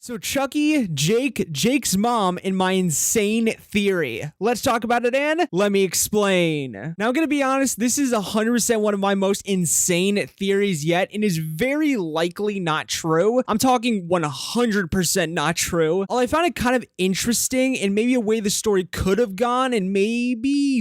So Chucky, Jake's mom, and my insane theory. Let's talk about it, and let me explain. Now, I'm gonna be honest, this is 100% one of my most insane theories yet, and is very likely not true. I'm talking 100% not true. Although I found it kind of interesting, and maybe a way the story could have gone, and maybe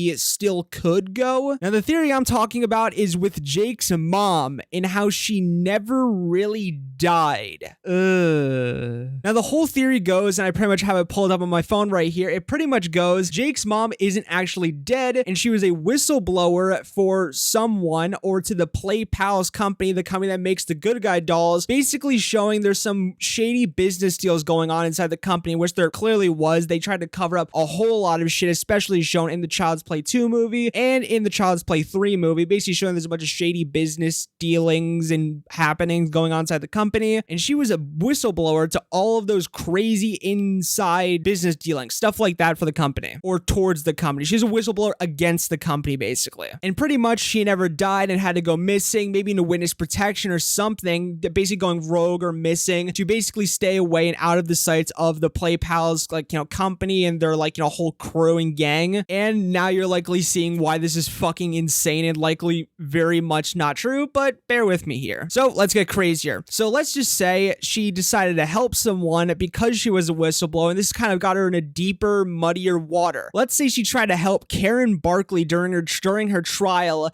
it still could go. Now, the theory I'm talking about is with Jake's mom, and how she never really died. Now, the whole theory goes, and I pretty much have it pulled up on my phone right here. It pretty much goes, Jake's mom isn't actually dead, and she was a whistleblower for someone, or to the Play Pals company, the company that makes the good guy dolls, basically showing there's some shady business deals going on inside the company, which there clearly was. They tried to cover up a whole lot of shit, especially shown in the Child's Play 2 movie and in the Child's Play 3 movie, basically showing there's a bunch of shady business dealings and happenings going on inside the company. And she was a whistleblower to all of those crazy inside business dealings, stuff like that for the company or towards the company. She's a whistleblower against the company, basically. And pretty much she never died and had to go missing, maybe into witness protection or something, basically going rogue or missing to basically stay away and out of the sights of the Play Pals, company and their, whole crew and gang. And now you're likely seeing why this is fucking insane and likely very much not true, but bear with me here. So let's get crazier. So let's just say she decided to help someone because she was a whistleblower, and this kind of got her in a deeper, muddier water. Let's say she tried to help Karen Barkley during her trial,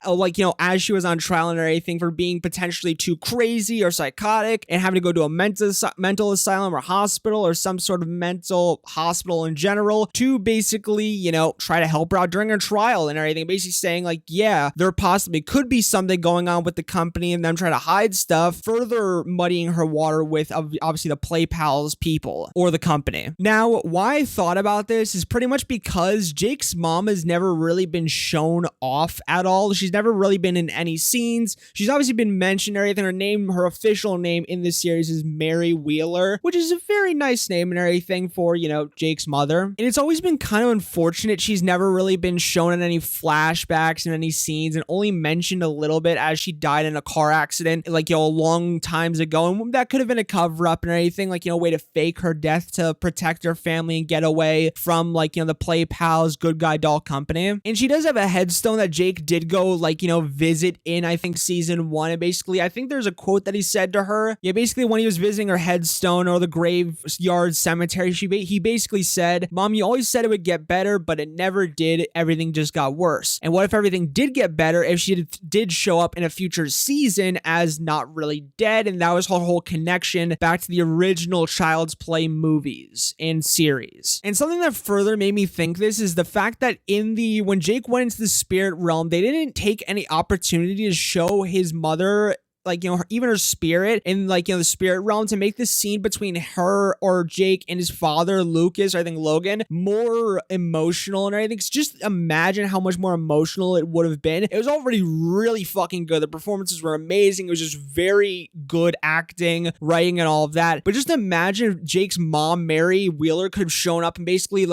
as she was on trial and everything, for being potentially too crazy or psychotic and having to go to a mental asylum or hospital or some sort of mental hospital in general to basically, try to help her out during her trial and everything. Basically saying there possibly could be something going on with the company and them trying to hide stuff, further muddying her water with obviously the Play Pals people or the company. Now, why I thought about this is pretty much because Jake's mom has never really been shown off at all. She's never really been in any scenes. She's obviously been mentioned or anything. Her official name in this series is Mary Wheeler, which is a very nice name and everything for, Jake's mother. And it's always been kind of unfortunate she's never really been shown in any flashbacks in any scenes and only mentioned a little bit as she died in a car accident, a long times ago. And that could have been a cover up and everything, a way to fake her death to protect her family and get away from, the Play Pals good guy doll company. And she does have a headstone that Jake did go, visit in, I think, season 1. And basically, I think there's a quote that he said to her. Yeah, basically, when he was visiting her headstone or the graveyard cemetery, he basically said, "Mom, you always said it would get better, but it never did. Everything just got worse. And what if everything did get better if she did show up in a future season as not really dead?" And that was her whole connection back to the original Child's Play movies and series. And something that further made me think this is the fact that when Jake went into the spirit realm, they didn't take any opportunity to show his mother, even her spirit in, the spirit realm, to make this scene between her or Jake and his father, Lucas, or I think Logan, more emotional and everything. Just imagine how much more emotional it would have been. It was already really fucking good. The performances were amazing. It was just very good acting, writing, and all of that. But just imagine if Jake's mom, Mary Wheeler, could have shown up and basically,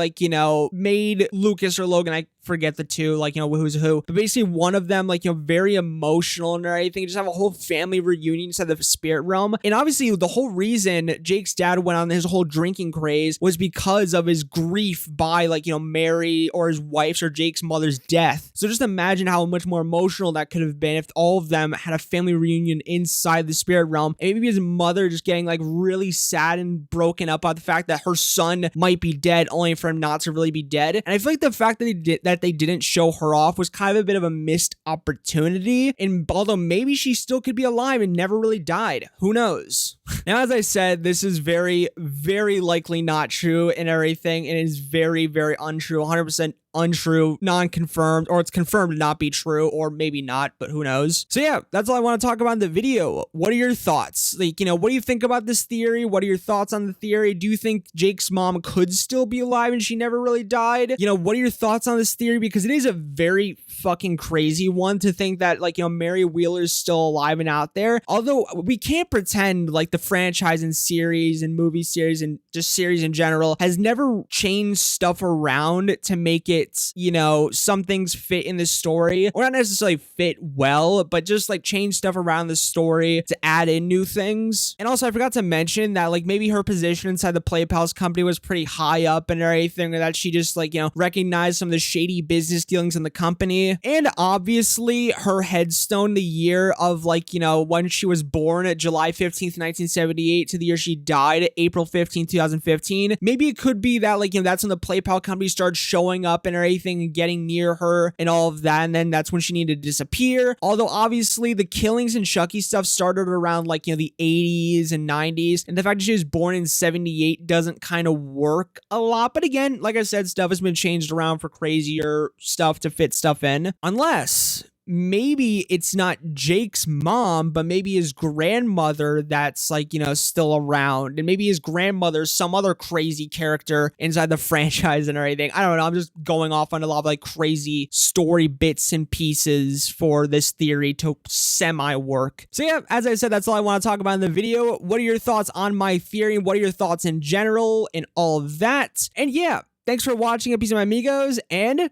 made Lucas or Logan, I forget the two, who's who, but basically one of them, very emotional and everything. Just have a whole family reunion inside the spirit realm. And obviously the whole reason Jake's dad went on his whole drinking craze was because of his grief by Mary or his wife's or Jake's mother's death. So just imagine how much more emotional that could have been if all of them had a family reunion inside the spirit realm. And maybe his mother just getting really sad and broken up about the fact that her son might be dead, only for him not to really be dead. And I feel like the fact that they didn't show her off was kind of a bit of a missed opportunity. And although maybe she still could be alive and never really died, who knows? Now, as I said, this is very, very likely not true and everything. And it is very, very untrue, 100% untrue, non-confirmed, or it's confirmed to not be true, or maybe not, but who knows? So yeah, that's all I want to talk about in the video. What are your thoughts? What do you think about this theory? What are your thoughts on the theory? Do you think Jake's mom could still be alive and she never really died? What are your thoughts on this theory? Because it is a very fucking crazy one to think that Mary Wheeler is still alive and out there. Although we can't pretend the franchise and series and movie series and just series in general has never changed stuff around to make it fit, you know, some things fit in the story, or not necessarily fit well, but just like change stuff around the story to add in new things. And also, I forgot to mention that like maybe her position inside the Play Palace company was pretty high up and everything, or that she just like, you know, recognized some of the shady business dealings in the company. And obviously her headstone, the year of like, you know, when she was born at July 15th, 1978 to the year she died, April 15th, 2015. Maybe it could be that like, you know, that's when the Play Palace company started showing up and everything and getting near her and all of that. And then that's when she needed to disappear. Although obviously the killings and Chucky stuff started around like, you know, the 80s and 90s. And the fact that she was born in 78 doesn't kind of work a lot. But again, like I said, stuff has been changed around for crazier stuff to fit stuff in. Unless maybe it's not Jake's mom, but maybe his grandmother that's like, you know, still around. And maybe his grandmother's some other crazy character inside the franchise and everything. I don't know. I'm just going off on a lot of like crazy story bits and pieces for this theory to semi-work. So yeah, as I said, that's all I want to talk about in the video. What are your thoughts on my theory? What are your thoughts in general and all of that? And yeah, thanks for watching, a piece of my amigos, and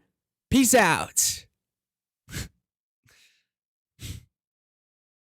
peace out.